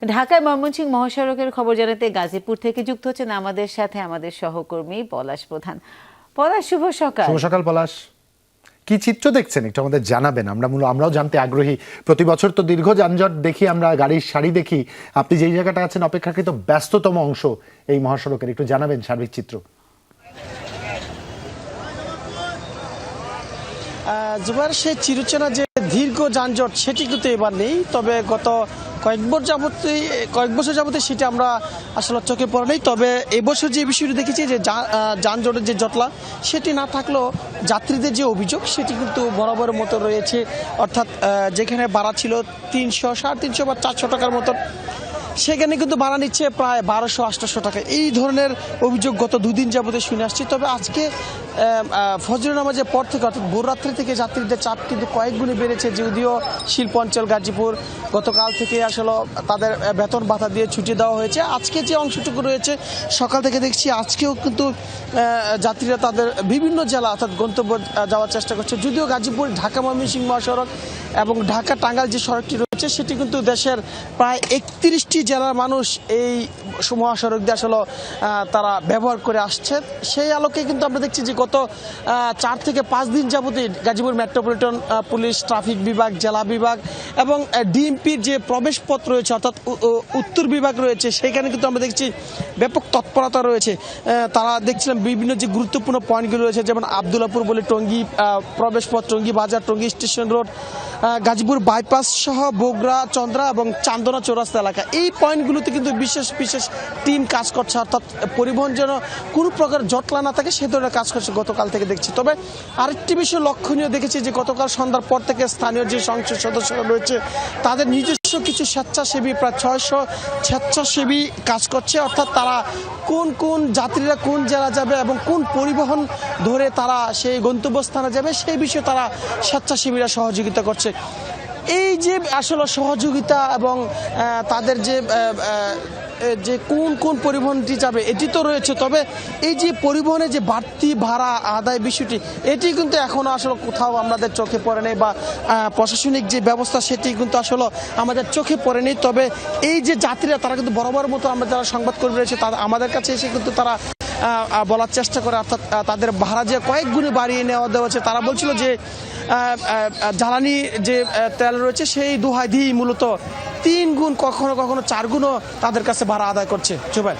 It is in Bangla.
ঢাকায় ময়মনসিংহ মহাসড়কের খবর জানাতে গাজীপুর থেকে যুক্ত হচ্ছেন আমাদের সাথে আমাদের সহকর্মী পলাশ প্রধান। পলাশ, শুভ সকাল। শুভ সকাল পলাশ, কি চিত্র দেখছেন একটু আমাদের জানাবেন। আমরাও জানতে আগ্রহী। প্রতি বছর তো দীর্ঘ যানজট দেখি, আমরা গাড়ির সারি দেখি। আপনি যেই জায়গাটা আছেন অপেক্ষাকৃত ব্যস্ততম অংশ এই মহাসড়কের, একটু জানাবেন সার্বিক চিত্র। জুবাইর, সেই চিরচেনা যে দীর্ঘ যানজট সেটি কিন্তু এবার নেই, তবে গত কয়েক বছর যাবতীয় সেটা আমরা আসলে চোখে পড়ে নেই। তবে এবছর যে বিষয়টি দেখেছি যে যানজটের যে জটলা সেটি না থাকলেও যাত্রীদের যে অভিযোগ সেটি কিন্তু বরাবরের মতো রয়েছে। অর্থাৎ যেখানে ভাড়া ছিল 300, 350 বা 400 টাকার মতো, সেখানে কিন্তু ভাড়া নিচ্ছে প্রায় 1200-800 টাকা। এই ধরনের অভিযোগ গত দুদিন যাবতীয় শুনে আসছি। তবে আজকে ফজর নামাজের পর থেকে অর্থাৎ ভোররাত্রি থেকে যাত্রীদের চাপ কিন্তু কয়েক গুণে বেড়েছে। যদিও শিল্পাঞ্চল গাজীপুর গতকাল থেকে আসলে তাদের বেতন ভাতা দিয়ে ছুটি দেওয়া হয়েছে। আজকে যে অংশটুকু রয়েছে সকাল থেকে দেখছি আজকেও কিন্তু যাত্রীরা তাদের বিভিন্ন জেলা অর্থাৎ গন্তব্য যাওয়ার চেষ্টা করছে। যদিও গাজীপুর ঢাকা ময়মনসিংহ মহাসড়ক এবং ঢাকা টাঙ্গাইল যে সড়কটি রয়েছে সেটি কিন্তু দেশের প্রায় 31টি জেলার মানুষ এই মহাসড়ক দিয়ে আসলে তারা ব্যবহার করে আসছে। সেই আলোকে কিন্তু আমরা দেখছি যে গত 4 থেকে 5 দিন যাবতীয় গাজীপুর মেট্রোপলিটন পুলিশ, ট্রাফিক বিভাগ, জেলা বিভাগ এবং ডিএমপির যে প্রবেশ পথ রয়েছে অর্থাৎ উত্তর বিভাগ রয়েছে সেখানে কিন্তু আমরা দেখছি ব্যাপক তৎপরতা রয়েছে। তারা দেখছিলাম বিভিন্ন যে গুরুত্বপূর্ণ পয়েন্টগুলো রয়েছে, যেমন আবদুল্লাপুর বলে টঙ্গী প্রবেশ পথ, টঙ্গী বাজার, Tongi station road, Gazipur bypass সহ বগুড়া, চন্দ্রা এবং চান্দনা চৌরাস্তা এলাকা, এই পয়েন্টগুলোতে কিন্তু বিশেষ টিম কাজ করছে। অর্থাৎ পরিবহন যেন কোনো প্রকার জটলা না থাকে সে ধরনের কাজ করছে গতকাল থেকে দেখছি। তবে আরেকটি বিষয় লক্ষণীয় দেখেছি যে গতকাল সন্ধ্যার পর থেকে স্থানীয় যে সংসদ সদস্যরা রয়েছে তাদের নিজস্ব কিছু স্বেচ্ছাসেবী, প্রায় 600 স্বেচ্ছাসেবী কাজ করছে। অর্থাৎ তারা কোন যাত্রীরা কোন জেলা যাবে এবং কোন পরিবহন ধরে তারা সেই গন্তব্যস্থানে যাবে সেই বিষয়ে তারা স্বেচ্ছাসেবীরা সহযোগিতা করছে। এই যে আসলে সহযোগিতা এবং তাদের যে কোন পরিবহনটি যাবে এটি তো রয়েছে, তবে এই যে পরিবহনের যে বাড়তি ভাড়া আদায় বিষয়টি এটি কিন্তু এখনো আসলে কোথাও আমাদের চোখে পড়ে নেই, বা প্রশাসনিক যে ব্যবস্থা সেটি কিন্তু আসলে আমাদের চোখে পড়ে নেই। তবে এই যে যাত্রীরা তারা কিন্তু বরাবর মতো আমরা যারা সংবাদকর্মী রয়েছে আমাদের কাছে এসে কিন্তু তারা বলার চেষ্টা করে, অর্থাৎ তাদের ভাড়া যে কয়েক গুণে বাড়িয়ে নেওয়া দেওয়া হচ্ছে। তারা বলছিল যে জ্বালানি যে তেল রয়েছে সেই দোহাই দিয়েই মূলত 3 গুণ, কখনো 4 গুণও তাদের কাছে ভাড়া আদায় করছে। জুবাইর।